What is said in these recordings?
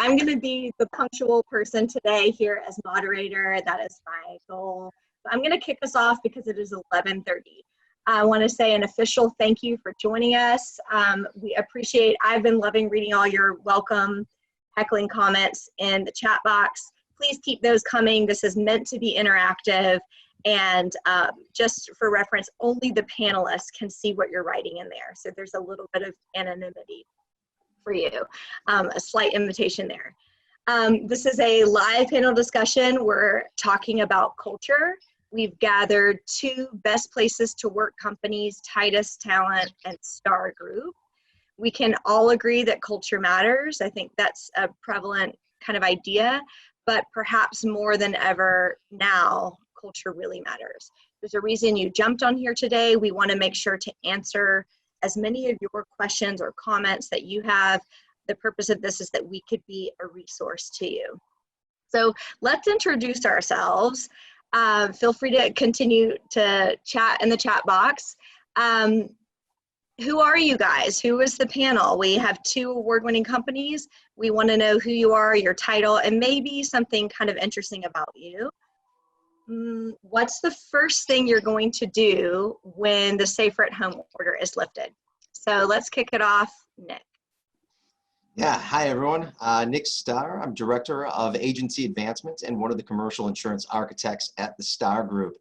I'm going to be the punctual person today here as moderator. That is my goal. I'm going to kick us off because it is 11:30. I want to say an official thank you for joining us. We appreciate, I've been loving reading all your welcome, heckling comments in the chat box. Please keep those coming. This is meant to be interactive. And just for reference, only the panelists can see what you're writing in there. So there's a little bit of anonymity for you, a slight invitation there. This is a live panel discussion. We're talking about culture. We've gathered two best places to work companies, Titus Talent and Starr Group. We can all agree that culture matters. I think that's a prevalent kind of idea, but perhaps more than ever now, culture really matters. There's a reason you jumped on here today. We want to make sure to answer as many of your questions or comments that you have. The purpose of this is that we could be a resource to you. So let's introduce ourselves. Feel free to continue to chat in the chat box. Who are you guys? Who is the panel? We have two award-winning companies. We want to know who you are, your title, and maybe something kind of interesting about you. What's the first thing you're going to do when the Safer at Home order is lifted? So let's kick it off, Nick. Yeah, hi everyone. Nick Starr. I'm Director of Agency Advancement and one of the commercial insurance architects at the Starr Group.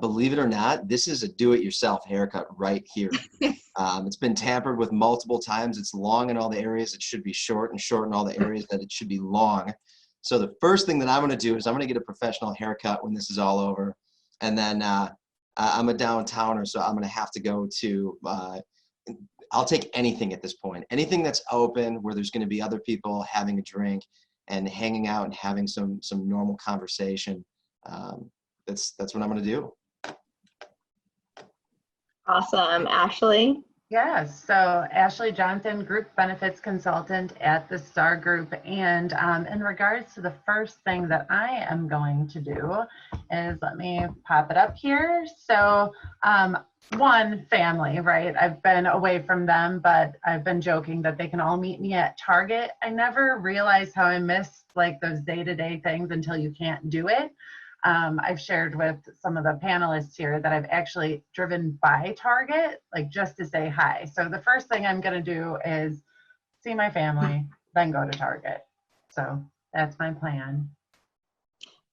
Believe it or not, this is a do-it-yourself haircut right here. It's been tampered with multiple times. It's long in all the areas it should be short, and short in all the areas that it should be long. So the first thing that I'm going to do is I'm going to get a professional haircut when this is all over. And then I'm a downtowner, so I'm going to have to go to, I'll take anything at this point. Anything that's open where there's going to be other people having a drink and hanging out and having some normal conversation. That's what I'm going to do. Awesome. Ashley? Yes, so Ashley Johnson, Group Benefits Consultant at the Starr Group. And in regards to the first thing that I am going to do is, let me pop it up here. So one, family, right? I've been away from them, but I've been joking that they can all meet me at Target. I never realized how I miss like those day-to-day things until you can't do it. I've shared with some of the panelists here that I've actually driven by Target, like just to say hi. So the first thing I'm going to do is see my family, then go to Target. So that's my plan.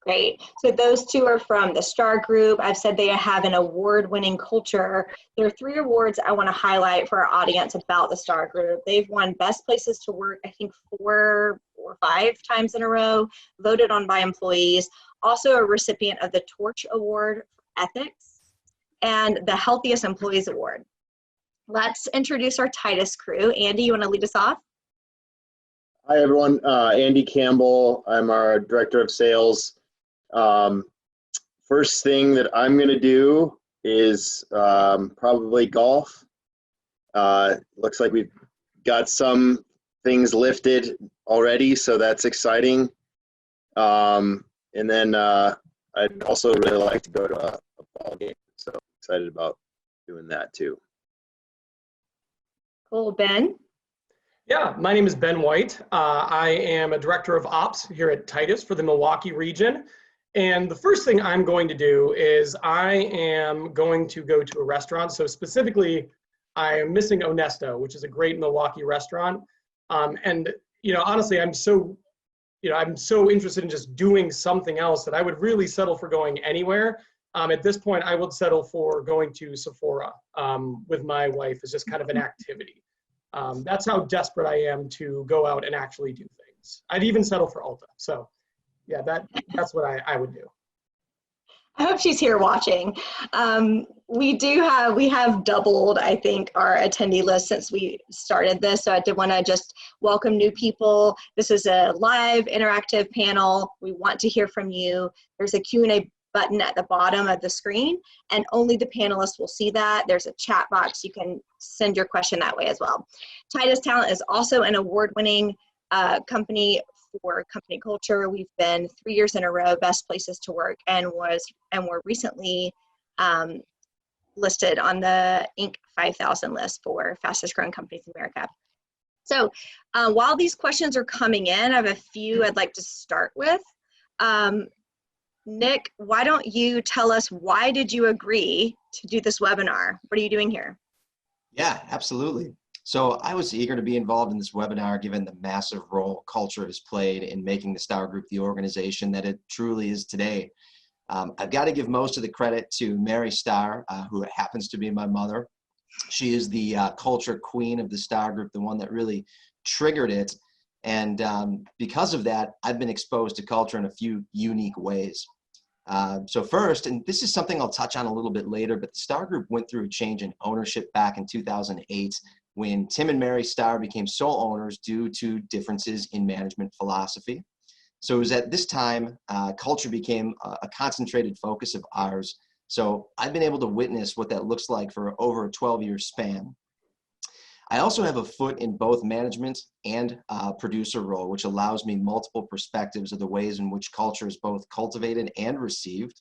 Great. So those two are from the Starr Group. I've said they have an award-winning culture. There are 3 awards I want to highlight for our audience about the Starr Group. They've won Best Places to Work, I think 4 or 5 times in a row, voted on by employees. Also a recipient of the Torch Award for Ethics and the Healthiest Employees Award. Let's introduce our Titus crew. Andy, you want to lead us off? Hi, everyone. Andy Campbell. I'm our Director of Sales. First thing that I'm going to do is probably golf. Looks like we've got some things lifted already, so that's exciting. And then I'd also really like to go to a ball game, so excited about doing that too. Cool. Ben? Yeah, my name is Ben White. I am a Director of Ops here at Titus for the Milwaukee region. And the first thing I'm going to do is I am going to go to a restaurant. So specifically, I am missing Onesto, which is a great Milwaukee restaurant. And, you know, honestly, I'm so interested in just doing something else that I would really settle for going anywhere. At this point, I would settle for going to Sephora with my wife as just kind of an activity. That's how desperate I am to go out and actually do things. I'd even settle for Ulta. So yeah, that's what I would do. I hope she's here watching. We have doubled, I think, our attendee list since we started this. So I did want to just welcome new people. This is a live interactive panel. We want to hear from you. There's a Q&A button at the bottom of the screen, and only the panelists will see that. There's a chat box. You can send your question that way as well. Titus Talent is also an award-winning company for company culture. We've been 3 years in a row best places to work, and were recently listed on the Inc. 5000 list for fastest growing companies in America. So while these questions are coming in, I have a few I'd like to start with. Nick, why don't you tell us, why did you agree to do this webinar? What are you doing here? Yeah, absolutely. So I was eager to be involved in this webinar given the massive role culture has played in making the Starr Group the organization that it truly is today. I've got to give most of the credit to Mary Starr, who happens to be my mother. She is the culture queen of the Starr Group, the one that really triggered it. And because of that, I've been exposed to culture in a few unique ways. So first, and this is something I'll touch on a little bit later, but the Starr Group went through a change in ownership back in 2008 when Tim and Mary Starr became sole owners due to differences in management philosophy. So it was at this time, culture became a concentrated focus of ours. So I've been able to witness what that looks like for over a 12-year span. I also have a foot in both management and producer role, which allows me multiple perspectives of the ways in which culture is both cultivated and received.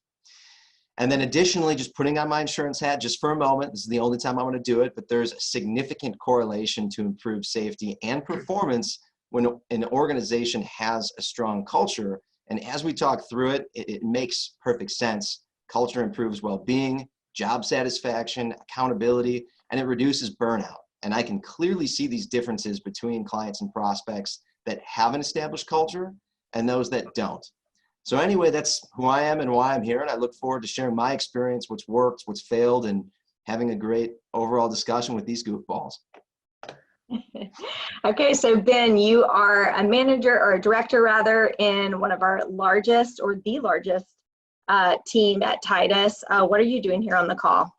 And then additionally, just putting on my insurance hat just for a moment, this is the only time I want to do it, but there's a significant correlation to improve safety and performance when an organization has a strong culture. And as we talk through it, it makes perfect sense. Culture improves well-being, job satisfaction, accountability, and it reduces burnout. And I can clearly see these differences between clients and prospects that have an established culture and those that don't. So anyway, that's who I am and why I'm here. And I look forward to sharing my experience, what's worked, what's failed, and having a great overall discussion with these goofballs. Okay, so Ben, you are a manager, or a director rather, in one of our largest, or the largest team at Titus. What are you doing here on the call?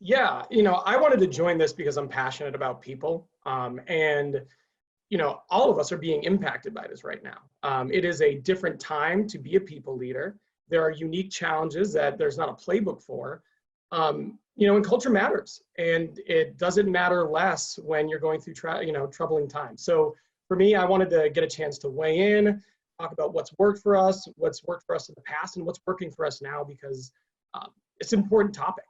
Yeah, I wanted to join this because I'm passionate about people. And all of us are being impacted by this right now. It is a different time to be a people leader. There are unique challenges that there's not a playbook for. And culture matters, and it doesn't matter less when you're going through troubling times. So for me, I wanted to get a chance to weigh in, talk about what's worked for us in the past, and what's working for us now, because it's an important topic.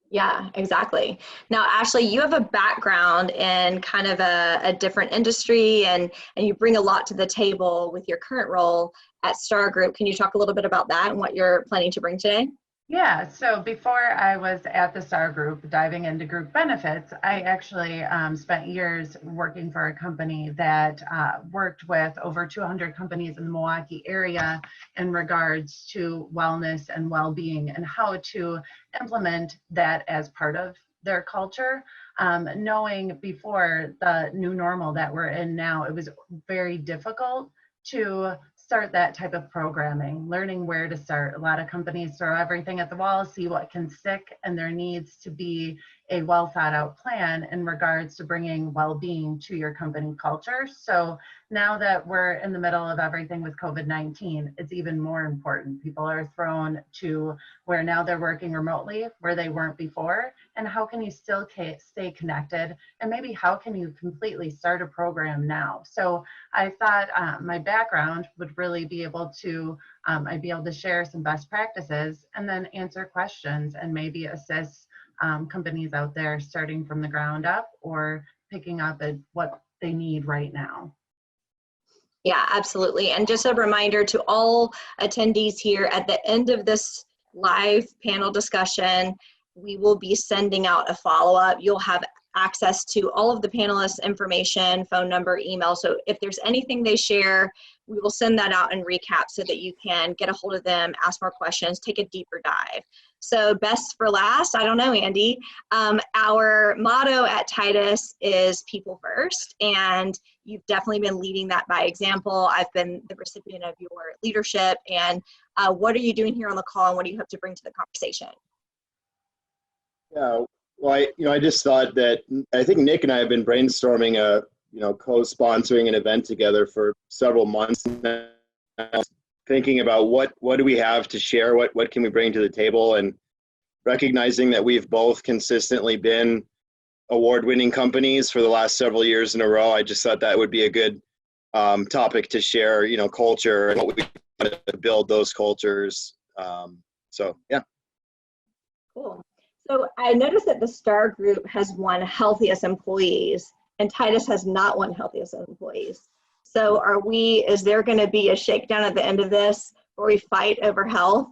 Yeah, exactly. Now, Ashley, you have a background in kind of a different industry, and you bring a lot to the table with your current role at Starr Group. Can you talk a little bit about that and what you're planning to bring today? Yeah, so before I was at the Starr Group diving into group benefits, I actually spent years working for a company that worked with over 200 companies in the Milwaukee area in regards to wellness and well-being and how to implement that as part of their culture. Knowing before the new normal that we're in now, it was very difficult to start that type of programming, learning where to start. A lot of companies throw everything at the wall, see what can stick, and there needs to be a well thought out plan in regards to bringing well-being to your company culture. So now that we're in the middle of everything with COVID-19, it's even more important. People are thrown to where now they're working remotely where they weren't before, and how can you still stay connected, and maybe how can you completely start a program now? So I thought my background would really be able to, I'd be able to share some best practices and then answer questions and maybe assist companies out there starting from the ground up or picking up at what they need right now. Yeah, absolutely. And just a reminder to all attendees here, at the end of this live panel discussion, we will be sending out a follow-up. You'll have access to all of the panelists' information, phone number, email. So if there's anything they share, we will send that out and recap so that you can get a hold of them, ask more questions, take a deeper dive. So best for last, I don't know, Andy. Our motto at Titus is people first, and you've definitely been leading that by example. I've been the recipient of your leadership. And what are you doing here on the call, and what do you hope to bring to the conversation? Yeah, well, I just thought that I think Nick and I have been brainstorming co-sponsoring an event together for several months now, thinking about what do we have to share, what can we bring to the table, and recognizing that we've both consistently been award-winning companies for the last several years in a row. I just thought that would be a good topic to share, culture and what we want to build those cultures. So yeah. Cool. So I noticed that the Starr Group has won Healthiest Employees and Titus has not won healthiest employees. So is there going to be a shakedown at the end of this where we fight over health?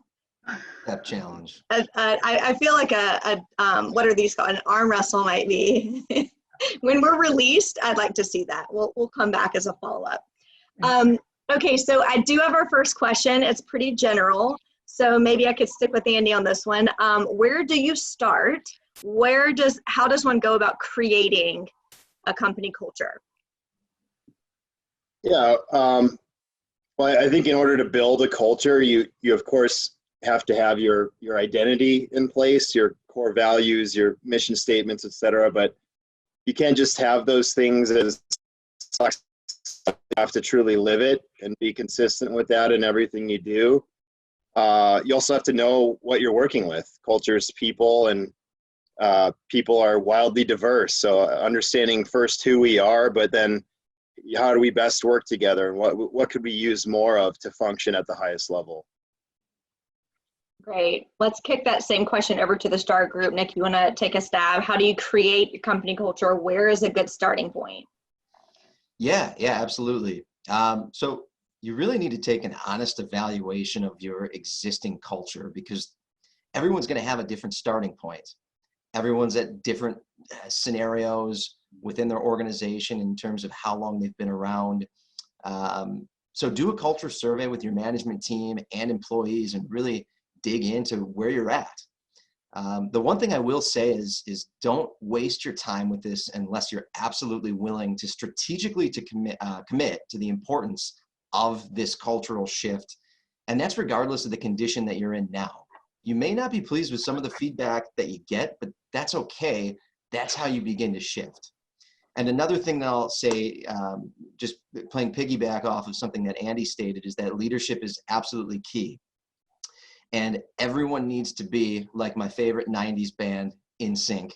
That challenge. I feel like what are these called? An arm wrestle might be. When we're released, I'd like to see that. We'll come back as a follow-up. Okay, so I do have our first question. It's pretty general, so maybe I could stick with Andy on this one. Where do you start? How does one go about creating a company culture? Yeah, well, I think in order to build a culture, you of course have to have your identity in place, your core values, your mission statements, etc. But you can't just have those things as you have to truly live it and be consistent with that in everything you do. You also have to know what you're working with. Culture's people, and people are wildly diverse. So understanding first who we are, but then how do we best work together, and what could we use more of to function at the highest level? Great. Let's kick that same question over to the Starr Group. Nick, you want to take a stab? How do you create your company culture? Where is a good starting point? Yeah, absolutely. So you really need to take an honest evaluation of your existing culture, because everyone's going to have a different starting point. Everyone's at different scenarios within their organization in terms of how long they've been around. So do a culture survey with your management team and employees and really dig into where you're at. The one thing I will say is don't waste your time with this unless you're absolutely willing to strategically commit to the importance of this cultural shift. And that's regardless of the condition that you're in now. You may not be pleased with some of the feedback that you get, but that's okay. That's how you begin to shift. And another thing that I'll say, just playing piggyback off of something that Andy stated, is that leadership is absolutely key. And everyone needs to be like my favorite 90s band, In Sync.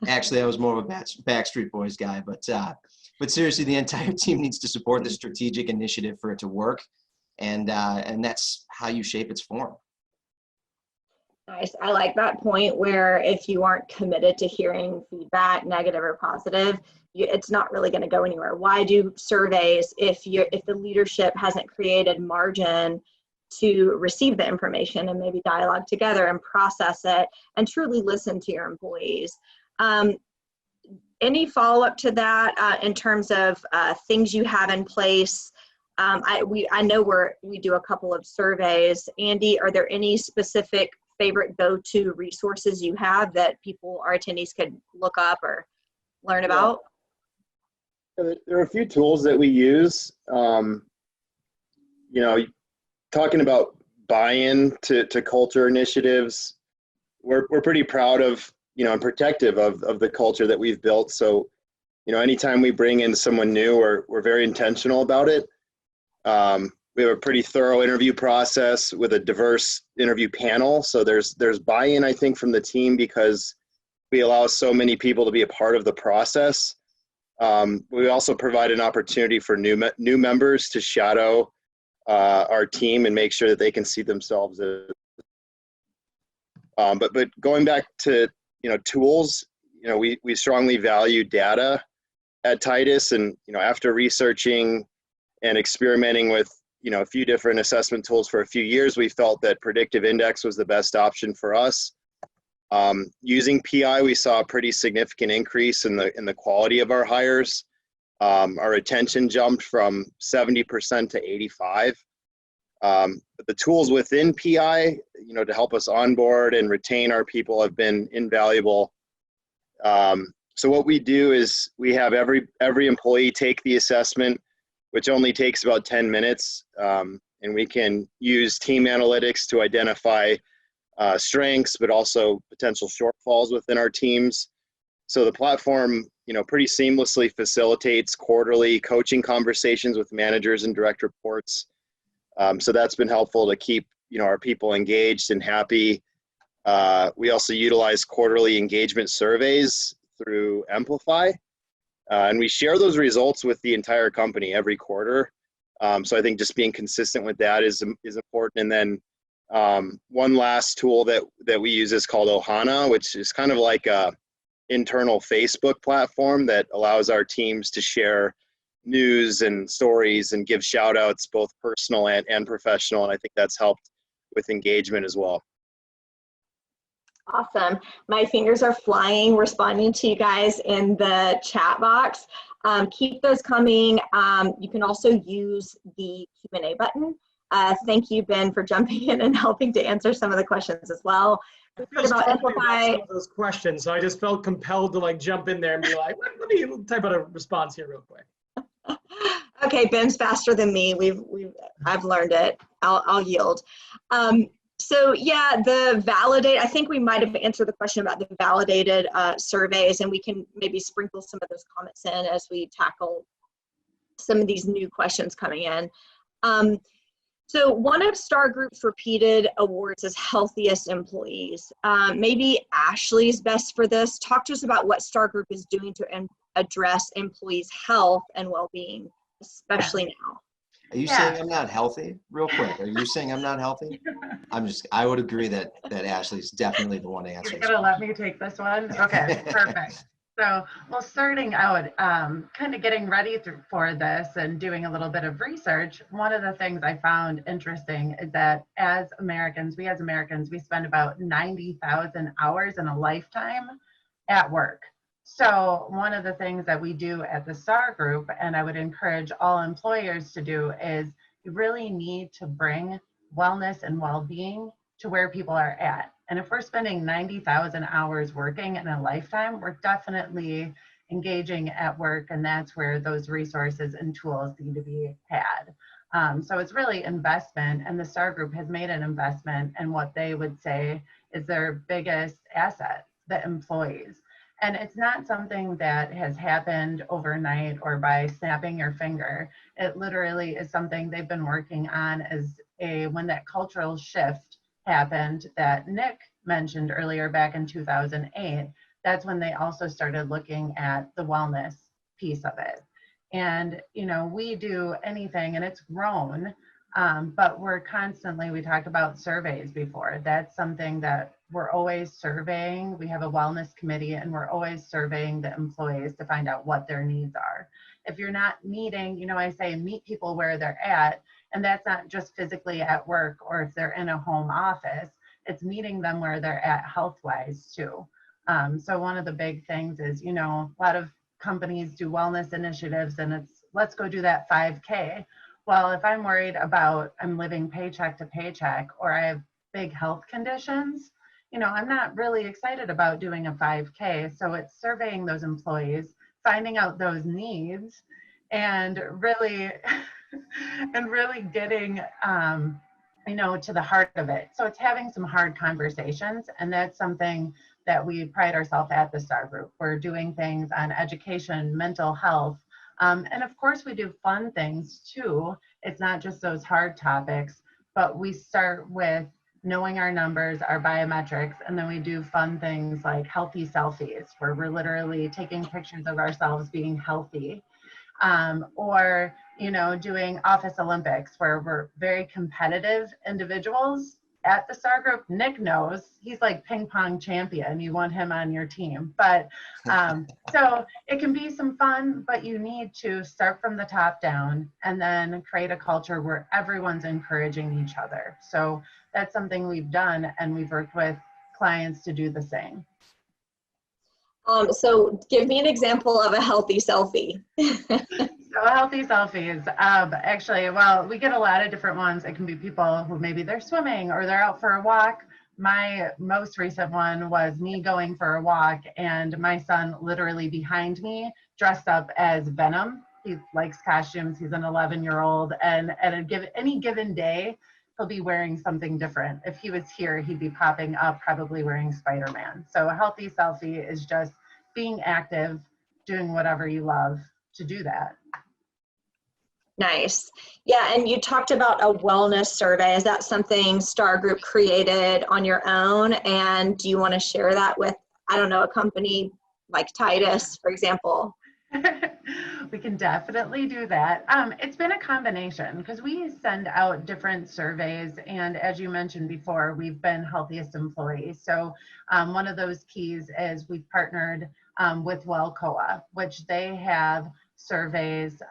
Actually, I was more of a Backstreet Boys guy, but seriously, the entire team needs to support the strategic initiative for it to work, and that's how you shape its form. Nice. I like that point where if you aren't committed to hearing feedback, negative or positive, it's not really going to go anywhere. Why do surveys if the leadership hasn't created margin to receive the information and maybe dialogue together and process it and truly listen to your employees? Any follow-up to that in terms of things you have in place? I know we do a couple of surveys. Andy, are there any specific favorite go-to resources you have that our attendees could look up or learn about? There are a few tools that we use. Talking about buy-in to culture initiatives, we're pretty proud of, and protective of the culture that we've built. So, anytime we bring in someone new, we're very intentional about it. We have a pretty thorough interview process with a diverse interview panel. So there's buy-in, I think, from the team because we allow so many people to be a part of the process. We also provide an opportunity for new members to shadow our team and make sure that they can see themselves as. But going back to tools, we strongly value data at Titus, and after researching and experimenting with a few different assessment tools for a few years, we felt that predictive index was the best option for us. Using PI, we saw a pretty significant increase in the quality of our hires. Our retention jumped from 70% to 85%. But the tools within PI, to help us onboard and retain our people have been invaluable. So what we do is we have every employee take the assessment, which only takes about 10 minutes. And we can use team analytics to identify strengths, but also potential shortfalls within our teams. So the platform, pretty seamlessly facilitates quarterly coaching conversations with managers and direct reports. So that's been helpful to keep, our people engaged and happy. We also utilize quarterly engagement surveys through Amplify. And we share those results with the entire company every quarter. So I think just being consistent with that is important. And then one last tool that we use is called Ohana, which is kind of like a internal Facebook platform that allows our teams to share news and stories and give shout outs, both personal and professional. And I think that's helped with engagement as well. Awesome. My fingers are flying responding to you guys in the chat box. Keep those coming. You can also use the Q&A button. Thank you, Ben, for jumping in and helping to answer some of the questions as well. Just About Amplify. some of those questions, so I just felt compelled to like jump in there and be like, let me type out a response here real quick. Okay, Ben's faster than me. I've learned it. I'll yield. So yeah, I think we might have answered the question about the validated surveys, and we can maybe sprinkle some of those comments in as we tackle some of these new questions coming in. So one of Starr Group's repeated awards is Healthiest Employees. Maybe Ashley's best for this. Talk to us about what Starr Group is doing to address employees' health and well-being, especially now. Are you saying I'm not healthy? Real quick, are you saying I'm not healthy? I would agree that Ashley's definitely the one to answer. You're gonna let me take this one? Okay, perfect. So, well, starting out, kind of getting ready for this and doing a little bit of research, one of the things I found interesting is that we as Americans, we spend about 90,000 hours in a lifetime at work. So one of the things that we do at the Starr Group, and I would encourage all employers to do, is you really need to bring wellness and well-being to where people are at. And if we're spending 90,000 hours working in a lifetime, we're definitely engaging at work, and that's where those resources and tools need to be had. So it's really investment, and the Starr Group has made an investment in what they would say is their biggest asset, the employees. And it's not something that has happened overnight or by snapping your finger. It literally is something they've been working on when that cultural shift happened that Nick mentioned earlier back in 2008. That's when they also started looking at the wellness piece of it. And, we do anything, and it's grown, but we talked about surveys before. That's something that we're always surveying. We have a wellness committee, and we're always surveying the employees to find out what their needs are. If you're not meeting, I say meet people where they're at, and that's not just physically at work or if they're in a home office, it's meeting them where they're at health-wise too. So one of the big things is, a lot of companies do wellness initiatives, and it's, let's go do that 5K. Well, if I'm worried about I'm living paycheck to paycheck, or I have big health conditions, I'm not really excited about doing a 5K. So it's surveying those employees, finding out those needs, and really, getting, to the heart of it. So it's having some hard conversations, and that's something that we pride ourselves at the Starr Group. We're doing things on education, mental health, and of course we do fun things too. It's not just those hard topics, but we start with knowing our numbers, our biometrics, and then we do fun things like healthy selfies, where we're literally taking pictures of ourselves being healthy, or doing office Olympics, where we're very competitive individuals. At the Starr Group, Nick knows, he's like ping pong champion. You want him on your team. But so it can be some fun, but you need to start from the top down and then create a culture where everyone's encouraging each other. So that's something we've done, and we've worked with clients to do the same. So give me an example of a healthy selfie. So a healthy selfie is actually, well, we get a lot of different ones. It can be people who maybe they're swimming or they're out for a walk. My most recent one was me going for a walk, and my son literally behind me dressed up as Venom. He likes costumes. He's an 11-year-old, and at any given day, he'll be wearing something different. If he was here, he'd be popping up probably wearing Spider-Man. So a healthy selfie is just being active, doing whatever you love to do that. Nice. Yeah, and you talked about a wellness survey. Is that something Starr Group created on your own? And do you want to share that with, I don't know, a company like Titus, for example? we can definitely do that. It's been a combination because we send out different surveys, and as you mentioned before, we've been healthiest employees. So one of those keys is we've partnered with WellCoa, which they have surveys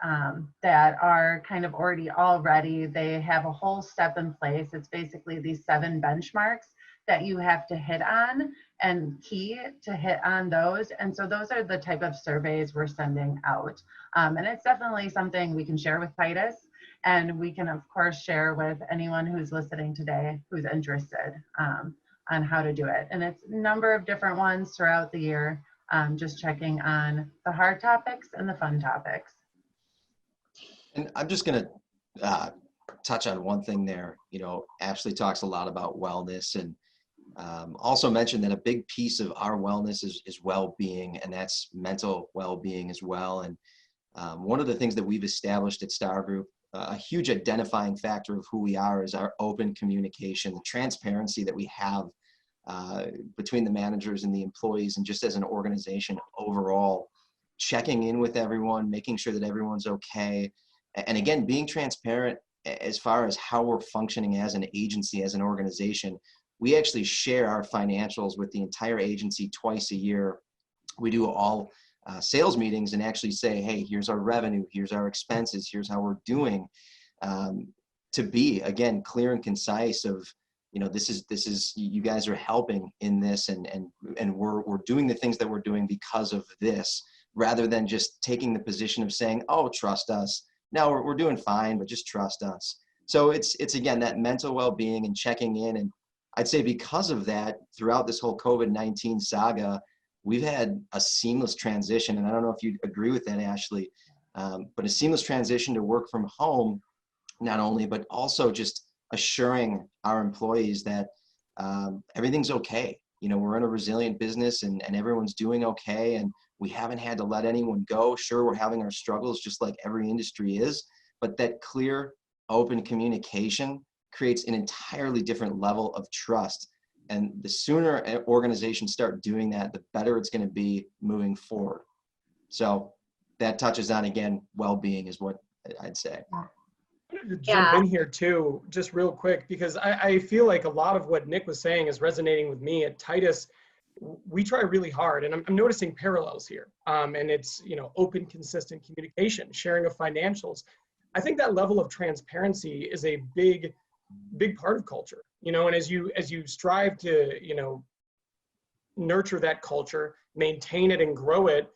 that are kind of already. They have a whole step in place. It's basically these 7 benchmarks that you have to hit on and key to hit on those. And so those are the type of surveys we're sending out. And it's definitely something we can share with Titus, and we can of course share with anyone who's listening today who's interested on how to do it. And it's a number of different ones throughout the year, just checking on the hard topics and the fun topics. And I'm just going to touch on one thing there. You know, Ashley talks a lot about wellness, and also mentioned that a big piece of our wellness is well-being, and that's mental well-being as well. And one of the things that we've established at Starr Group, a huge identifying factor of who we are, is our open communication, the transparency that we have between the managers and the employees, and just as an organization overall, checking in with everyone, making sure that everyone's okay. And again, being transparent as far as how we're functioning as an agency, as an organization. We actually share our financials with the entire agency twice a year. We do all sales meetings and actually say, hey, here's our revenue, here's our expenses, here's how we're doing, to be, again, clear and concise of, you know, this is you guys are helping in this, and we're doing the things that we're doing because of this, rather than just taking the position of saying, oh, trust us. No, we're doing fine, but just trust us. So it's again, that mental well-being and checking in. And I'd say because of that, throughout this whole COVID-19 saga, we've had a seamless transition. And I don't know if you agree with that, Ashley, but a seamless transition to work from home, not only, but also just assuring our employees that everything's okay. You know, we're in a resilient business, and everyone's doing okay. And we haven't had to let anyone go. Sure, we're having our struggles just like every industry is, but that clear, open communication creates an entirely different level of trust. And the sooner organizations start doing that, the better it's going to be moving forward. So that touches on, again, well-being is what I'd say. I wanted to jump in here too, just real quick, because I feel like a lot of what Nick was saying is resonating with me. At Titus, we try really hard, and I'm noticing parallels here. And it's, you know, open, consistent communication, sharing of financials. I think that level of transparency is a big part of culture, you know, and as you strive to, you know, nurture that culture, maintain it and grow it,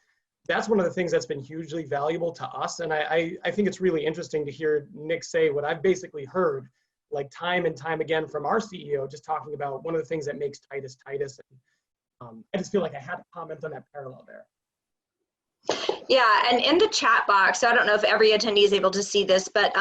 that's one of the things that's been hugely valuable to us. And I think it's really interesting to hear Nick say what I've basically heard like time and time again from our CEO, just talking about one of the things that makes Titus Titus. And I just feel like I had to comment on that parallel there. Yeah, and in the chat box, I don't know if every attendee is able to see this, but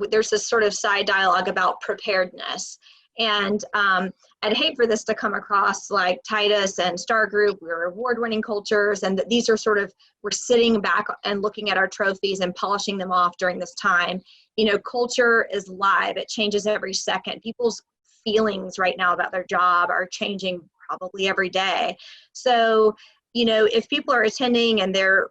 there's this sort of side dialogue about preparedness. And I'd hate for this to come across like Titus and Starr Group, we're award-winning cultures, and that these are sort of, we're sitting back and looking at our trophies and polishing them off during this time. You know, culture is live. It changes every second. People's feelings right now about their job are changing probably every day. So, you know, if people are attending and they're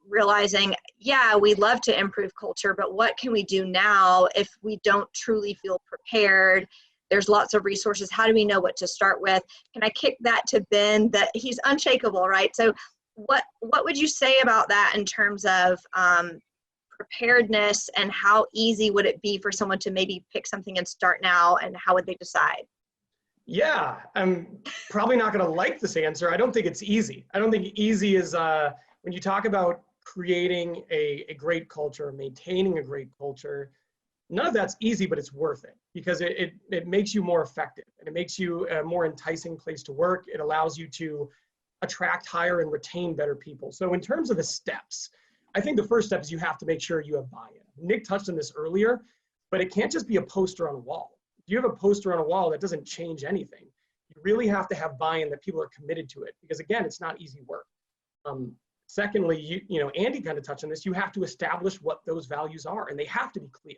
realizing, yeah, we'd love to improve culture, but what can we do now if we don't truly feel prepared? There's lots of resources. How do we know what to start with? Can I kick that to Ben, that he's unshakable, right? So what would you say about that in terms of preparedness, and how easy would it be for someone to maybe pick something and start now, and how would they decide? Yeah, I'm probably not going to like this answer. I don't think it's easy. I don't think easy is when you talk about creating a great culture, maintaining a great culture, none of that's easy, but it's worth it because it makes you more effective, and it makes you a more enticing place to work. It allows you to attract, hire, and retain better people. So in terms of the steps, I think the first step is you have to make sure you have buy-in. Nick touched on this earlier, but it can't just be a poster on a wall. If you have a poster on a wall, that doesn't change anything. You really have to have buy-in, that people are committed to it, because again, it's not easy work. Secondly, you know, Andy kind of touched on this, you have to establish what those values are, and they have to be clear.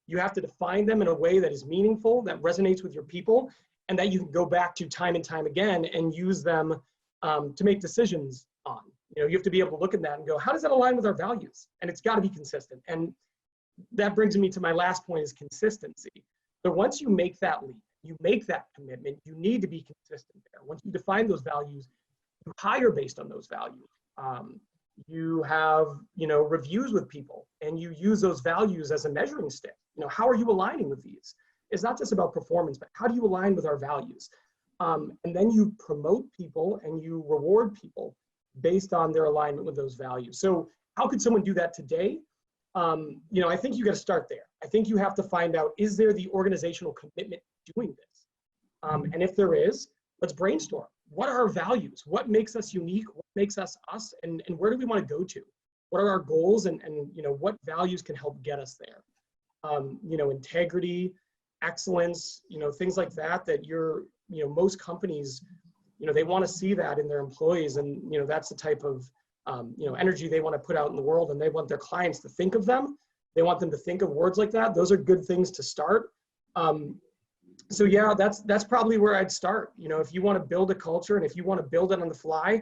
You have to define them in a way that is meaningful, that resonates with your people, and that you can go back to time and time again and use them to make decisions on. You have to be able to look at that and go, how does that align with our values? And it's got to be consistent. And that brings me to my last point, is consistency. So once you make that leap, you make that commitment, you need to be consistent there. Once you define those values, you hire based on those values. You have, reviews with people, and you use those values as a measuring stick. How are you aligning with these? It's not just about performance, but how do you align with our values? And then you promote people and you reward people based on their alignment with those values. So how could someone do that today? I think you got to start there. I think you have to find out, is there the organizational commitment to doing this? And if there is, let's brainstorm. What are our values? What makes us unique? What makes us us? And where do we want to go to? What are our goals? And what values can help get us there? Integrity, excellence, things like that, most companies, they want to see that in their employees. And, that's the type of, energy they want to put out in the world, and they want their clients to think of them. They want them to think of words like that. Those are good things to start. So yeah, that's probably where I'd start. If you want to build a culture and if you want to build it on the fly,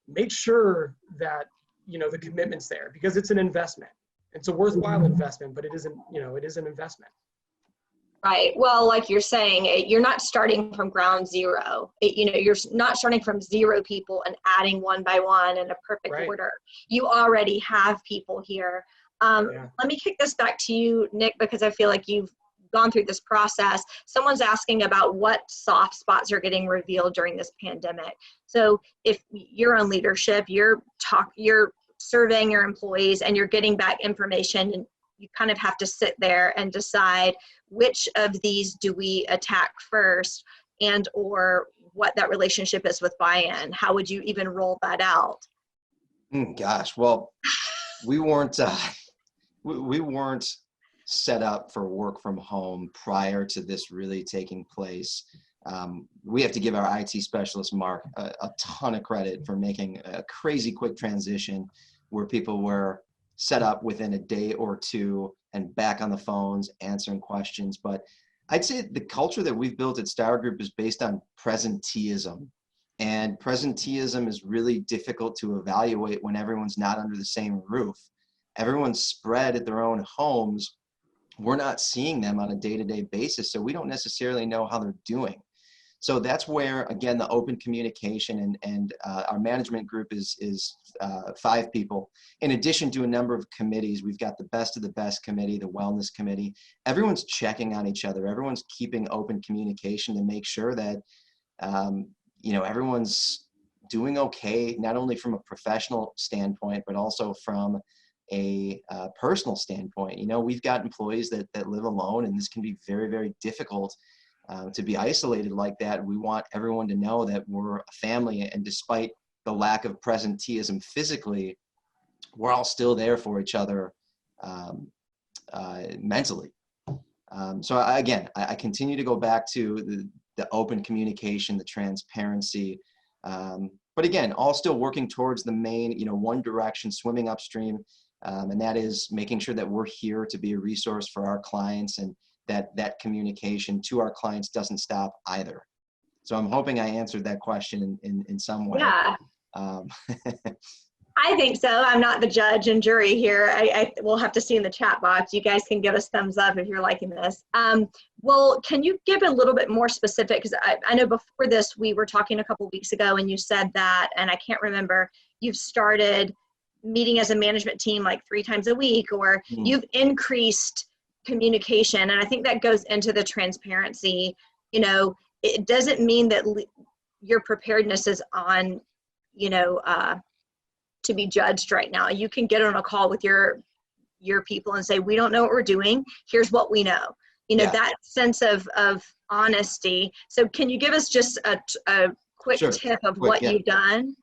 make sure that, the commitment's there, because it's an investment. It's a worthwhile investment, but it is an investment. Right. Well, like you're saying, you're not starting from ground zero. You're not starting from 0 people and adding one by one in a perfect order. You already have people here. Let me kick this back to you, Nick, because I feel like you've gone through this process. Someone's asking about what soft spots are getting revealed during this pandemic. So if you're on leadership, you're surveying your employees and you're getting back information, and you kind of have to sit there and decide which of these do we attack first, and or what that relationship is with buy-in. How would you even roll that out? Gosh, well, we weren't set up for work from home prior to this really taking place. We have to give our IT specialist, Mark, a ton of credit for making a crazy quick transition where people were set up within a day or two and back on the phones answering questions. But I'd say the culture that we've built at Starr Group is based on presenteeism. And presenteeism is really difficult to evaluate when everyone's not under the same roof. Everyone's spread at their own homes. We're not seeing them on a day-to-day basis, so we don't necessarily know how they're doing. So that's where, again, the open communication and our management group is 5 people. In addition to a number of committees, we've got the best of the best committee, the wellness committee. Everyone's checking on each other. Everyone's keeping open communication to make sure that, everyone's doing okay, not only from a professional standpoint, but also from a personal standpoint. We've got employees that live alone, and this can be very, very difficult to be isolated like that. We want everyone to know that we're a family, and despite the lack of presenteeism physically, we're all still there for each other mentally. So I continue to go back to the open communication, the transparency, but again, all still working towards the main, one direction, swimming upstream, and that is making sure that we're here to be a resource for our clients, and that communication to our clients doesn't stop either. So I'm hoping I answered that question in some way. Yeah. I think so. I'm not the judge and jury here. We'll have to see in the chat box. You guys can give us thumbs up if you're liking this. Well, can you give a little bit more specific? Because I know before this, we were talking a couple weeks ago, and you said that, and I can't remember, you've started meeting as a management team like 3 times a week, or you've increased communication. And I think that goes into the transparency. It doesn't mean that your preparedness is on, to be judged right now. You can get on a call with your people and say, we don't know what we're doing. Here's what we know. That sense of honesty. So can you give us just a quick tip of what you've done?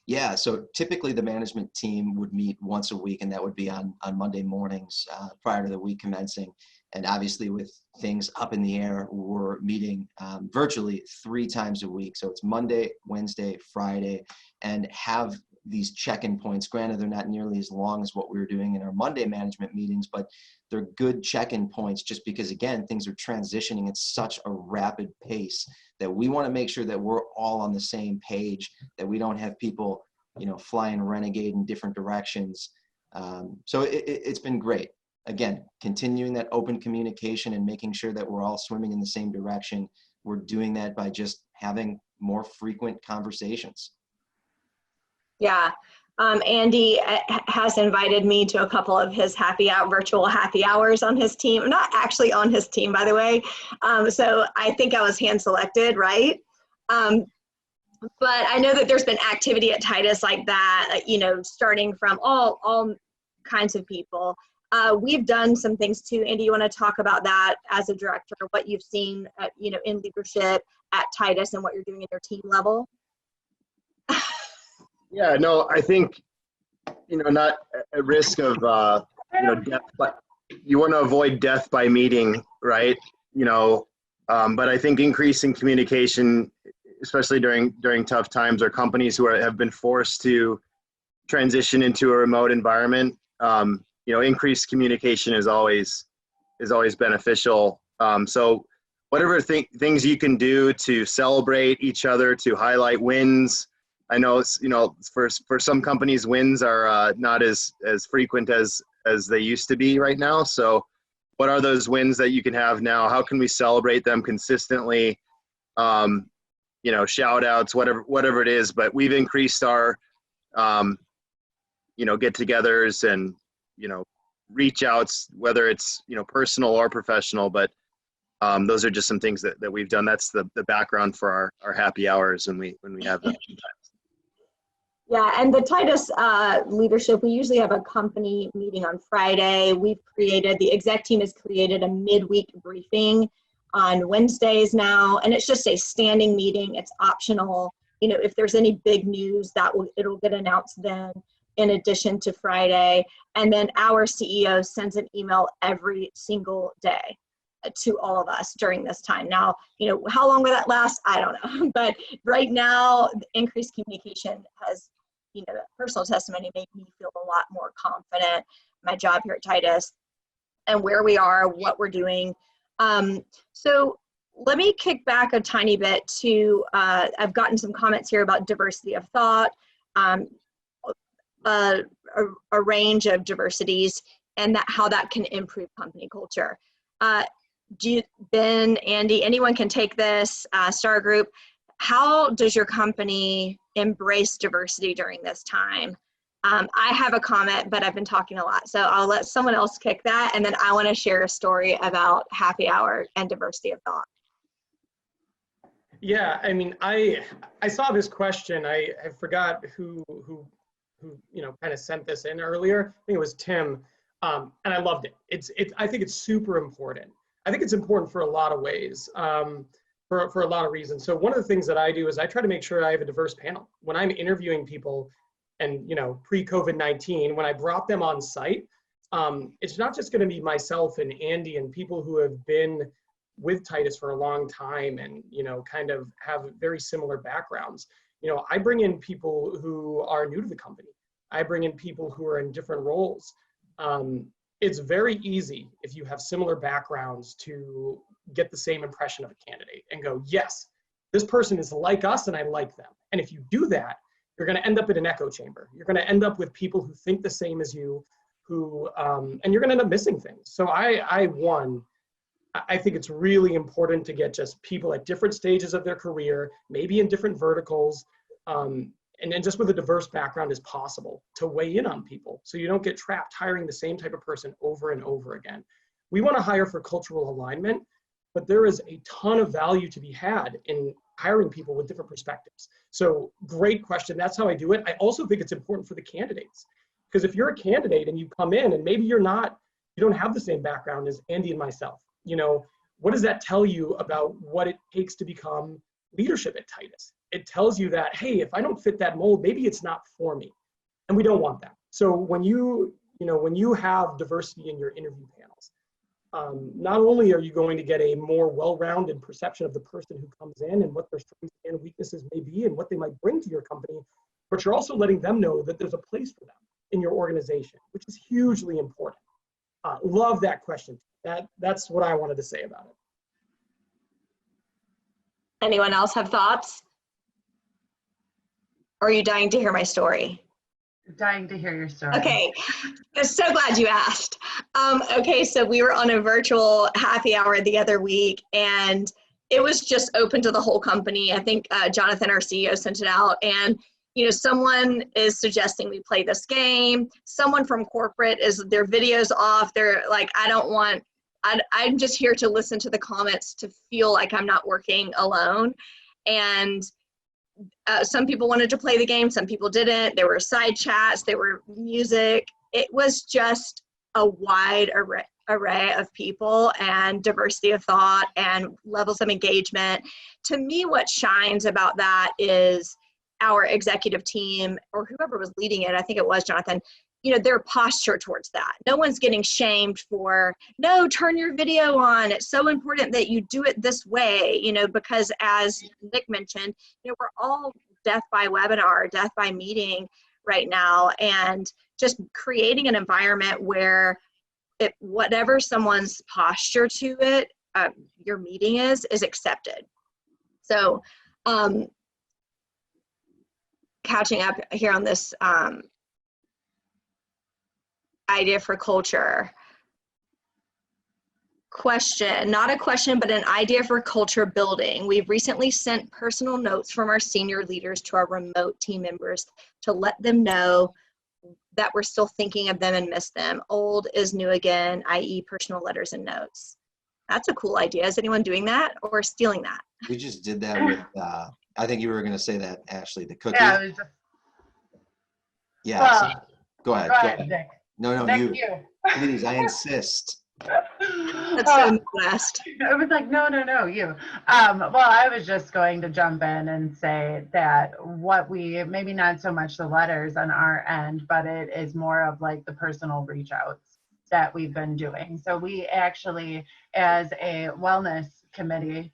Yeah, so typically the management team would meet once a week, and that would be on Monday mornings prior to the week commencing. And obviously with things up in the air, we're meeting virtually 3 times a week. So it's Monday, Wednesday, Friday, and have these check-in points. Granted, they're not nearly as long as what we were doing in our Monday management meetings, but they're good check-in points just because, again, things are transitioning at such a rapid pace that we want to make sure that we're all on the same page, that we don't have people flying renegade in different directions. So it's been great. Again, continuing that open communication and making sure that we're all swimming in the same direction. We're doing that by just having more frequent conversations. Yeah. Andy has invited me to a couple of his virtual happy hours on his team. I'm not actually on his team, by the way. So I think I was hand selected, right? But I know that there's been activity at Titus like that, starting from all kinds of people. We've done some things too. Andy, you want to talk about that as a director, what you've seen, in leadership at Titus and what you're doing at your team level? Yeah, no, I think, not at risk of, death, but you want to avoid death by meeting, right? But I think increasing communication, especially during tough times, or companies who have been forced to transition into a remote environment, increased communication is always beneficial. So whatever things you can do to celebrate each other, to highlight wins. I know, for some companies, wins are not as frequent as they used to be right now. So what are those wins that you can have now? How can we celebrate them consistently? Shout outs, whatever it is, but we've increased our, get-togethers and, reach outs, whether it's, personal or professional, but those are just some things that we've done. That's the background for our happy hours when we have them. Yeah, and the Titus leadership, we usually have a company meeting on Friday. The exec team has created a midweek briefing on Wednesdays now, and it's just a standing meeting. It's optional. If there's any big news, it'll get announced then, in addition to Friday. And then our CEO sends an email every single day to all of us during this time. Now, how long will that last? I don't know. But right now, the increased communication has, personal testimony made me feel a lot more confident in my job here at Titus and where we are, what we're doing. So let me kick back a tiny bit to, I've gotten some comments here about diversity of thought, a range of diversities, and how that can improve company culture. Ben, Andy, anyone can take this, Starr Group. How does your company embrace diversity during this time? I have a comment, but I've been talking a lot, so I'll let someone else kick that, and then I want to share a story about happy hour and diversity of thought. Yeah, I mean, I saw this question. I forgot who kind of sent this in earlier. I think it was Tim, and I loved it. I think it's super important. I think it's important for a lot of ways, for a lot of reasons. So one of the things that I do is I try to make sure I have a diverse panel. When I'm interviewing people, and pre-COVID-19, when I brought them on site, it's not just going to be myself and Andy and people who have been with Titus for a long time and kind of have very similar backgrounds. I bring in people who are new to the company. I bring in people who are in different roles. It's very easy if you have similar backgrounds to get the same impression of a candidate and go, yes, this person is like us and I like them. And if you do that, you're going to end up in an echo chamber. You're going to end up with people who think the same as you, and you're going to end up missing things. So I think it's really important to get just people at different stages of their career, maybe in different verticals, and then just with a diverse background as possible to weigh in on people so you don't get trapped hiring the same type of person over and over again. We want to hire for cultural alignment, but there is a ton of value to be had in hiring people with different perspectives. So great question. That's how I do it. I also think it's important for the candidates, because if you're a candidate and you come in and maybe you don't have the same background as Andy and myself, what does that tell you about what it takes to become leadership at Titus? It tells you that, hey, if I don't fit that mold, maybe it's not for me. And we don't want that. So when you have diversity in your interview panels, not only are you going to get a more well-rounded perception of the person who comes in and what their strengths and weaknesses may be and what they might bring to your company, but you're also letting them know that there's a place for them in your organization, which is hugely important. Love that question. That's what I wanted to say about it. Anyone else have thoughts? Or are you dying to hear my story? Dying to hear your story. Okay, I'm so glad you asked. Okay, so we were on a virtual happy hour the other week, and it was just open to the whole company. I think Jonathan, our CEO, sent it out, and someone is suggesting we play this game. Someone from corporate their videos off. They're like, I'm just here to listen to the comments to feel like I'm not working alone. And some people wanted to play the game, some people didn't. There were side chats, there were music. It was just a wide array of people and diversity of thought and levels of engagement. To me, what shines about that is our executive team, or whoever was leading it, I think it was Jonathan, their posture towards that. No one's getting shamed for, no, turn your video on. It's so important that you do it this way, because as Nick mentioned, we're all death by webinar, death by meeting right now, and just creating an environment where whatever someone's posture to it, your meeting is accepted. So catching up here on this idea for culture question, not a question, but an idea for culture building. We've recently sent personal notes from our senior leaders to our remote team members to let them know that we're still thinking of them and miss them. Old is new again, i.e. personal letters and notes. That's a cool idea. Is anyone doing that or stealing that? We just did that with, I think you were going to say that, Ashley, the cookie. Yeah, it was just, Yeah. well, So, go ahead. go ahead, Nick. No, Nick, you. Please, I insist. That's so Midwest. I was like, no, you. Well, I was just going to jump in and say that what maybe not so much the letters on our end, but it is more of like the personal reach outs that we've been doing. So we actually, as a wellness committee,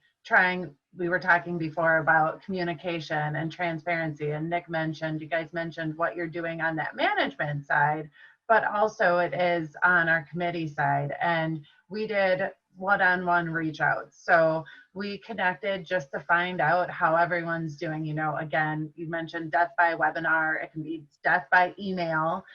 we were talking before about communication and transparency, and you guys mentioned what you're doing on that management side, but also it is on our committee side. And we did one-on-one reach outs. So we connected just to find out how everyone's doing. Again, you mentioned death by webinar, it can be death by email,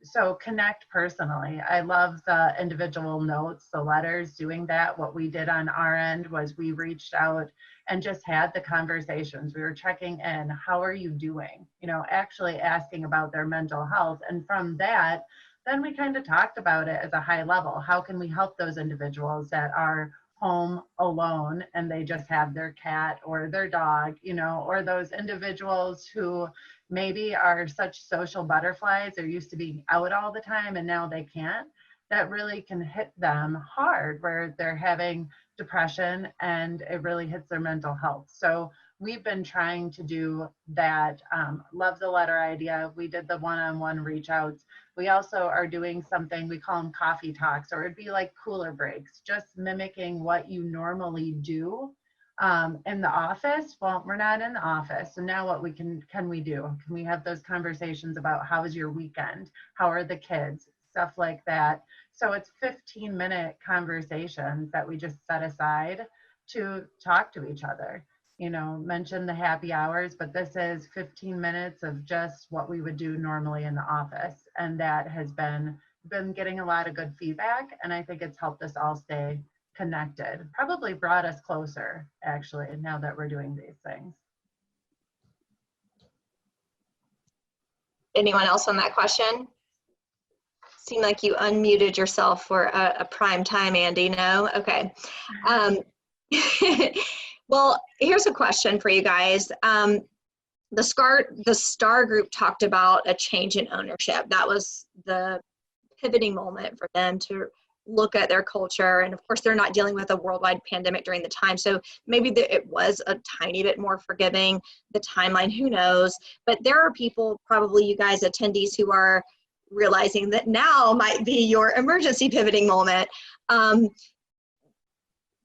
so connect personally. I love the individual notes, the letters, doing that. What we did on our end was we reached out and just had the conversations. We were checking in, how are you doing? Actually asking about their mental health. And from that, then we kind of talked about it as a high level. How can we help those individuals that are home alone and they just have their cat or their dog, or those individuals who maybe are such social butterflies, they're used to being out all the time and now they can't. That really can hit them hard, where they're having depression and it really hits their mental health. So we've been trying to do that. Love the letter idea. We did the one-on-one reach outs. We also are doing something, we call them coffee talks, or it'd be like cooler breaks, just mimicking what you normally do in the office. Well, we're not in the office. So now what can we do? Can we have those conversations about how was your weekend? How are the kids? Stuff like that. So it's 15-minute conversations that we just set aside to talk to each other. Mention the happy hours, but this is 15 minutes of just what we would do normally in the office. And that has been getting a lot of good feedback. And I think it's helped us all stay connected, probably brought us closer, actually, now that we're doing these things. Anyone else on that question? Seemed like you unmuted yourself for a prime time, Andy. No? Okay. Well, here's a question for you guys. The Starr Group talked about a change in ownership. That was the pivoting moment for them to look at their culture. And of course, they're not dealing with a worldwide pandemic during the time. So maybe it was a tiny bit more forgiving, the timeline, who knows. But there are people, probably you guys attendees, who are realizing that now might be your emergency pivoting moment.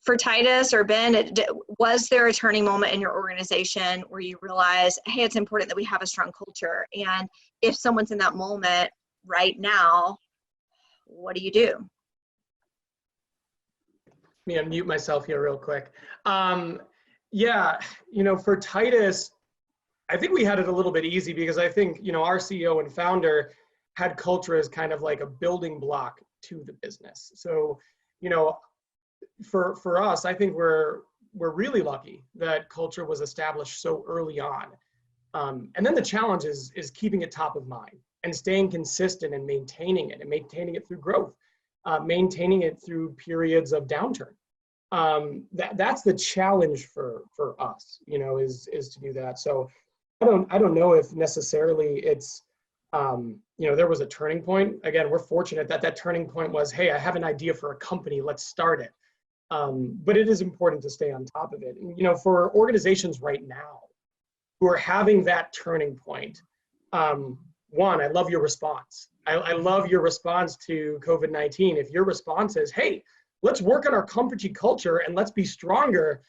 For Titus or Ben, was there a turning moment in your organization where you realize, hey, it's important that we have a strong culture? And if someone's in that moment right now, what do you do? Let me unmute myself here real quick. Yeah, for Titus, I think we had it a little bit easy because I think, you know, our CEO and founder had culture as kind of like a building block to the business. So, you know, for us, I think we're really lucky that culture was established so early on. And then the challenge is keeping it top of mind and staying consistent and maintaining it through growth, maintaining it through periods of downturn. That's the challenge for us, you know, is to do that. So I don't know if necessarily it's, you know, there was a turning point. Again, we're fortunate that that turning point was, hey, I have an idea for a company, let's start it. But it is important to stay on top of it. And, you know, for organizations right now who are having that turning point, one, I love your response. I love your response to COVID-19. If your response is, hey, let's work on our company culture and let's be stronger,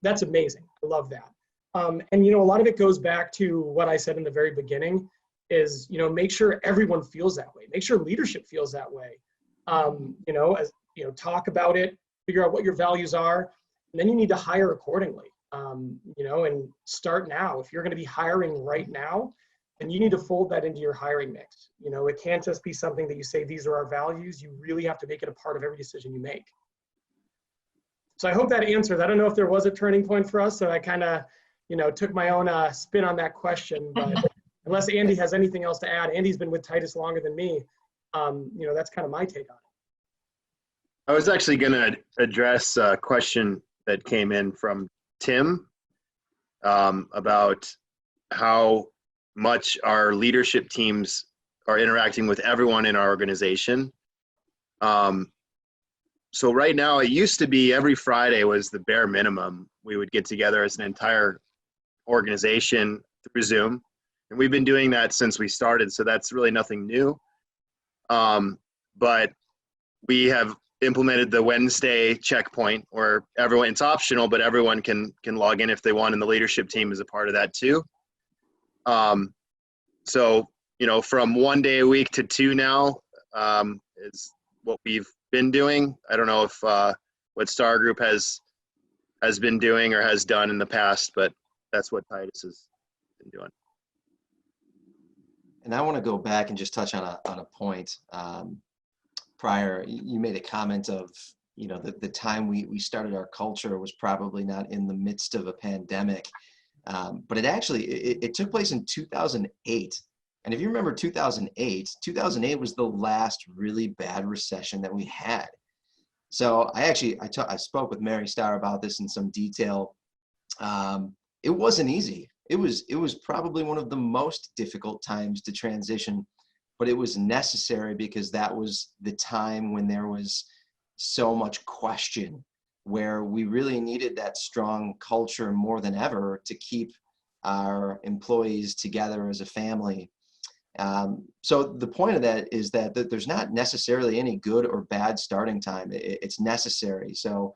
that's amazing. I love that. And, you know, a lot of it goes back to what I said in the very beginning is, you know, make sure everyone feels that way. Make sure leadership feels that way. You know, as, you know, talk about it, figure out what your values are, and then you need to hire accordingly. You know, and start now. If you're going to be hiring right now, then you need to fold that into your hiring mix. You know, it can't just be something that you say, these are our values. You really have to make it a part of every decision you make. So I hope that answers. I don't know if there was a turning point for us, so I kind of, you know, took my own spin on that question, but unless Andy has anything else to add, Andy's been with Titus longer than me. You know, that's kind of my take on it. I was actually going to address a question that came in from Tim about how much our leadership teams are interacting with everyone in our organization. So right now, it used to be every Friday was the bare minimum. We would get together as an entire organization through Zoom. And we've been doing that since we started, so that's really nothing new. But we have implemented the Wednesday checkpoint where everyone, it's optional, but everyone can log in if they want, and the leadership team is a part of that too. So, you know, from 1 day a week to 2 now is what we've been doing. I don't know if what Starr Group has been doing or has done in the past, but that's what Titus has been doing. And I want to go back and just touch on a point. Prior, you made a comment of, you know, the time we started our culture was probably not in the midst of a pandemic, but it took place in 2008. And if you remember 2008 was the last really bad recession that we had. So I spoke with Mary Starr about this in some detail. It wasn't easy. It was probably one of the most difficult times to transition, but it was necessary because that was the time when there was so much question, where we really needed that strong culture more than ever to keep our employees together as a family. So the point of that is that there's not necessarily any good or bad starting time. It's necessary. So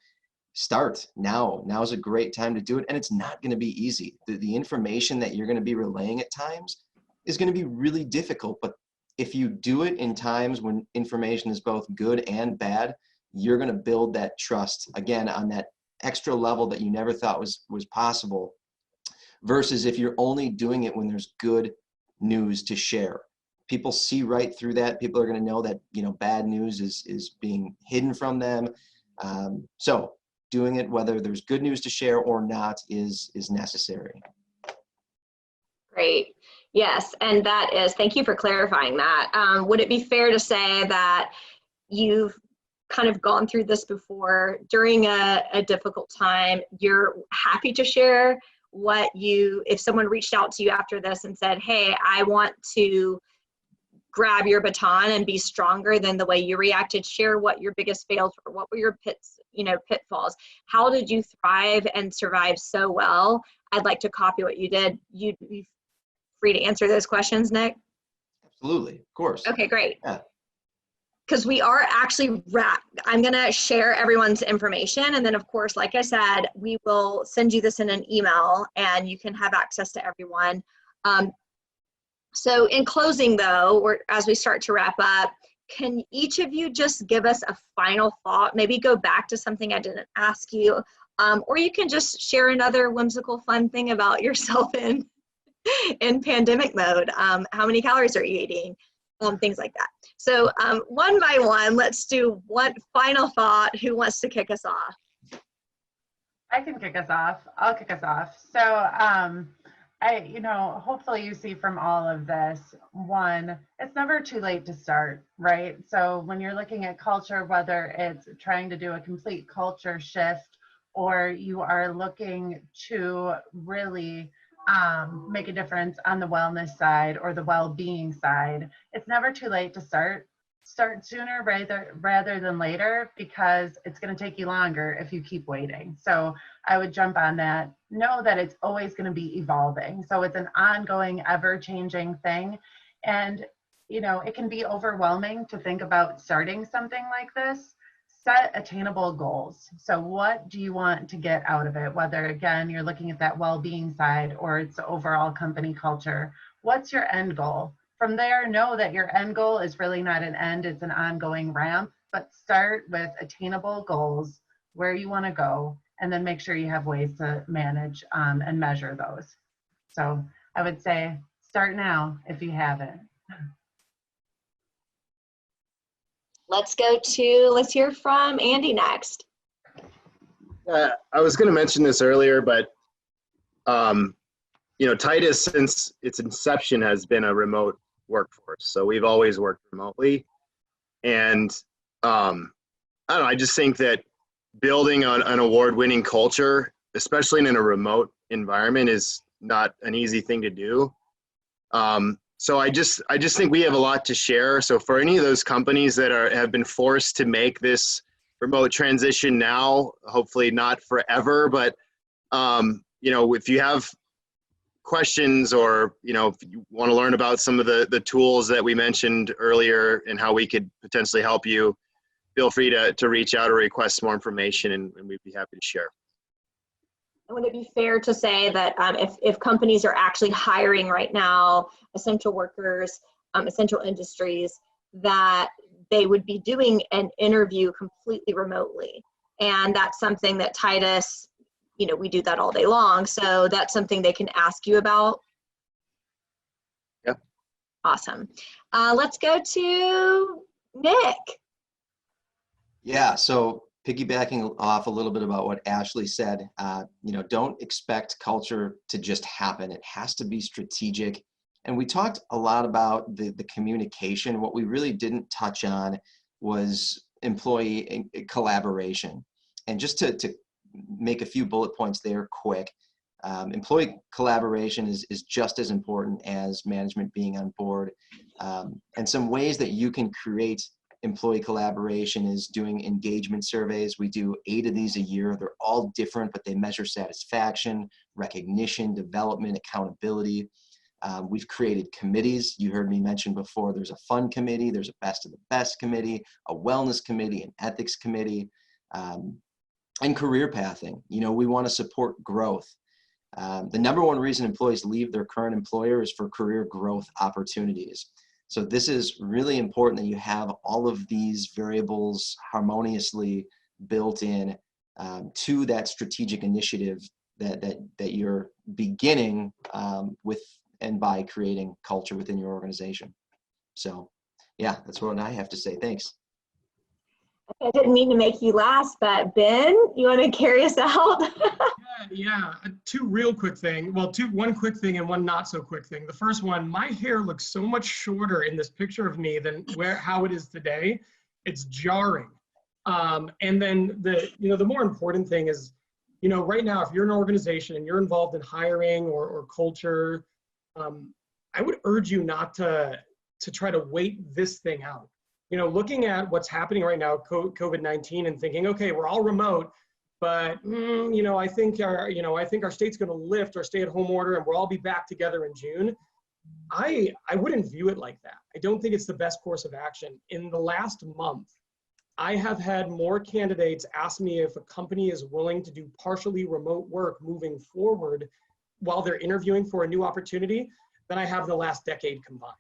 start now. Now is a great time to do it, and it's not going to be easy. The information that you're going to be relaying at times is going to be really difficult, but if you do it in times when information is both good and bad, you're going to build that trust, again, on that extra level that you never thought was possible, versus if you're only doing it when there's good news to share. People see right through that. People are going to know that, you know, bad news is being hidden from them. So doing it whether there's good news to share or not is necessary. Great. Yes, and that is, thank you for clarifying that. Would it be fair to say that you've kind of gone through this before during a difficult time? You're happy to share if someone reached out to you after this and said, hey, I want to grab your baton and be stronger than the way you reacted, share what your biggest fails were, what were your pitfalls, how did you thrive and survive so well? I'd like to copy what you did. You'd be free to answer those questions, Nick? Absolutely, of course. Okay, great. Yeah. Because we are actually I'm going to share everyone's information. And then, of course, like I said, we will send you this in an email and you can have access to everyone. So in closing, though, as we start to wrap up, can each of you just give us a final thought? Maybe go back to something I didn't ask you, or you can just share another whimsical, fun thing about yourself in in pandemic mode. How many calories are you eating? Things like that. So one by one, let's do one final thought. Who wants to kick us off? I can kick us off. I'll kick us off. So, hopefully you see from all of this, one, it's never too late to start, right? So when you're looking at culture, whether it's trying to do a complete culture shift or you are looking to really make a difference on the wellness side or the well-being side, it's never too late to start. Start sooner rather than later, because it's going to take you longer if you keep waiting. So I would jump on that. Know that it's always going to be evolving. So it's an ongoing, ever-changing thing. And, it can be overwhelming to think about starting something like this. Set attainable goals. So what do you want to get out of it? Whether, again, you're looking at that well-being side or it's the overall company culture. What's your end goal? From there, know that your end goal is really not an end, it's an ongoing ramp, but start with attainable goals, where you want to go, and then make sure you have ways to manage and measure those. So I would say start now if you haven't. Let's hear from Andy next. I was going to mention this earlier, but Titus, since its inception, has been a remote workforce. So we've always worked remotely. And I don't know, I just think that building an award-winning culture, especially in a remote environment, is not an easy thing to do. So I just think we have a lot to share. So for any of those companies that have been forced to make this remote transition now, hopefully not forever, but if you have questions or if you want to learn about some of the tools that we mentioned earlier and how we could potentially help you, feel free to reach out or request more information, and we'd be happy to share. Would it be fair to say that if companies are actually hiring right now essential workers, essential industries, that they would be doing an interview completely remotely? And that's something that Titus, we do that all day long. So that's something they can ask you about. Yep. Awesome. Let's go to Nick. Yeah, so piggybacking off a little bit about what Ashley said, don't expect culture to just happen. It has to be strategic. And we talked a lot about the communication. What we really didn't touch on was employee collaboration. And just to make a few bullet points there quick, employee collaboration is just as important as management being on board. And some ways that you can create employee collaboration is doing engagement surveys. We do 8 of these a year. They're all different, but they measure satisfaction, recognition, development, accountability. We've created committees. You heard me mention before, there's a fun committee, there's a best of the best committee, a wellness committee, an ethics committee, and career pathing. We want to support growth. The number one reason employees leave their current employer is for career growth opportunities. So this is really important that you have all of these variables harmoniously built in to that strategic initiative that you're beginning with and by creating culture within your organization. So yeah, that's what I have to say. Thanks. I didn't mean to make you last, but Ben, you want to carry us out? Yeah. Two real quick thing. Well, one quick thing and one not so quick thing. The first one, my hair looks so much shorter in this picture of me than how it is today. It's jarring. And then the more important thing is, right now, if you're an organization and you're involved in hiring or culture, I would urge you not to try to wait this thing out. Looking at what's happening right now, COVID-19, and thinking, okay, we're all remote, but I think our state's going to lift our stay-at-home order, and we'll all be back together in June. I wouldn't view it like that. I don't think it's the best course of action. In the last month, I have had more candidates ask me if a company is willing to do partially remote work moving forward while they're interviewing for a new opportunity than I have the last decade combined.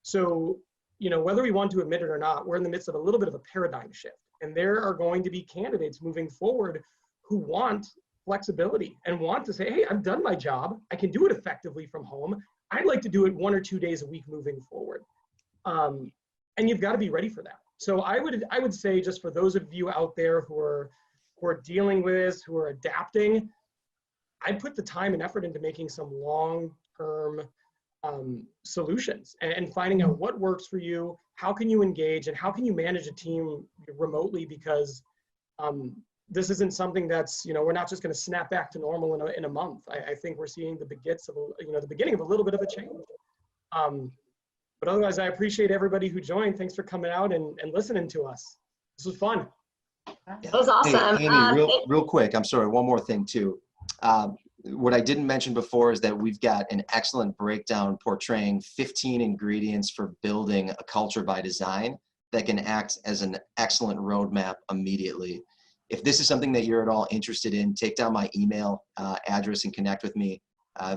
So, whether we want to admit it or not, we're in the midst of a little bit of a paradigm shift. And there are going to be candidates moving forward who want flexibility and want to say, hey, I've done my job. I can do it effectively from home. I'd like to do it 1 or 2 days a week moving forward. And you've got to be ready for that. So I would say, just for those of you out there who are dealing with this, who are adapting, I'd put the time and effort into making some long-term solutions and finding out what works for you, how can you engage, and how can you manage a team remotely, because this isn't something that's, we're not just going to snap back to normal in a month. I think we're seeing the beginning of a little bit of a change. But otherwise, I appreciate everybody who joined. Thanks for coming out and listening to us. This was fun. That was awesome. Hey, Amy, real quick, I'm sorry, one more thing too. What I didn't mention before is that we've got an excellent breakdown portraying 15 ingredients for building a culture by design that can act as an excellent roadmap immediately. If this is something that you're at all interested in, take down my email address and connect with me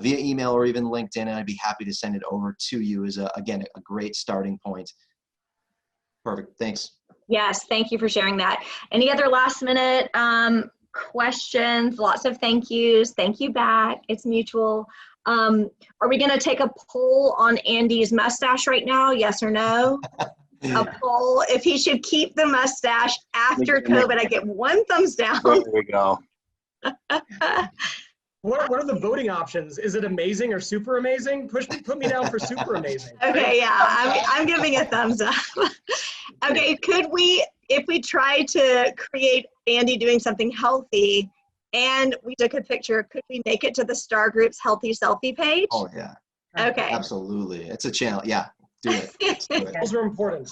via email or even LinkedIn, and I'd be happy to send it over to you as, again, a great starting point. Perfect. Thanks. Yes, thank you for sharing that. Any other last minute questions? Lots of thank yous. Thank you back. It's mutual. Are we going to take a poll on Andy's mustache right now? Yes or no? A poll if he should keep the mustache after COVID. I get 1 thumbs down. There we go. What are the voting options? Is it amazing or super amazing? Put me down for super amazing. Okay, yeah, I'm giving a thumbs up. Okay, could we, if we try to create Andy doing something healthy and we took a picture, could we make it to the Starr Group's healthy selfie page? Oh yeah. Okay. Absolutely. It's a channel. Yeah, do it. Let's do it. Those are important.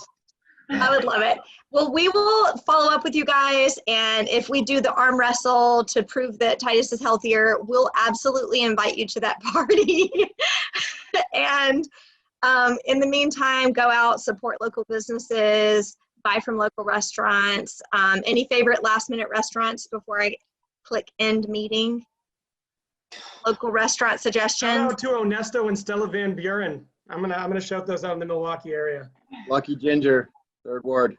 I would love it. Well, we will follow up with you guys, and if we do the arm wrestle to prove that Titus is healthier, we'll absolutely invite you to that party. And in the meantime, go out, support local businesses, buy from local restaurants. Any favorite last-minute restaurants before I click end meeting? Local restaurant suggestions? Shout out to Onesto and Stella Van Buren. I'm gonna shout those out in the Milwaukee area. Lucky Ginger, 3rd Ward.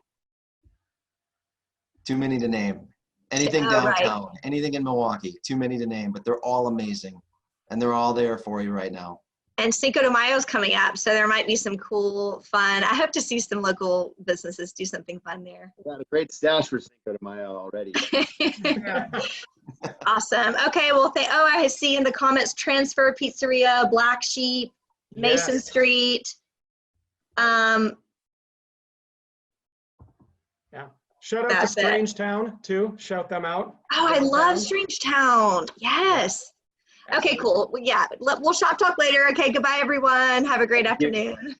Too many to name. Anything downtown, anything in Milwaukee, too many to name, but they're all amazing. And they're all there for you right now. And Cinco de Mayo is coming up, so there might be some cool, fun. I hope to see some local businesses do something fun there. Got a great stash for Cinco de Mayo already. Awesome. Okay, well, I see in the comments, Transfer Pizzeria, Black Sheep, Mason Yes. Street. Yeah. Shout out to That's it. Strange Town too. Shout them out. Oh, I love Strange Town. Yes. Okay, cool. Well, yeah, we'll shop talk later. Okay, goodbye, everyone. Have a great afternoon.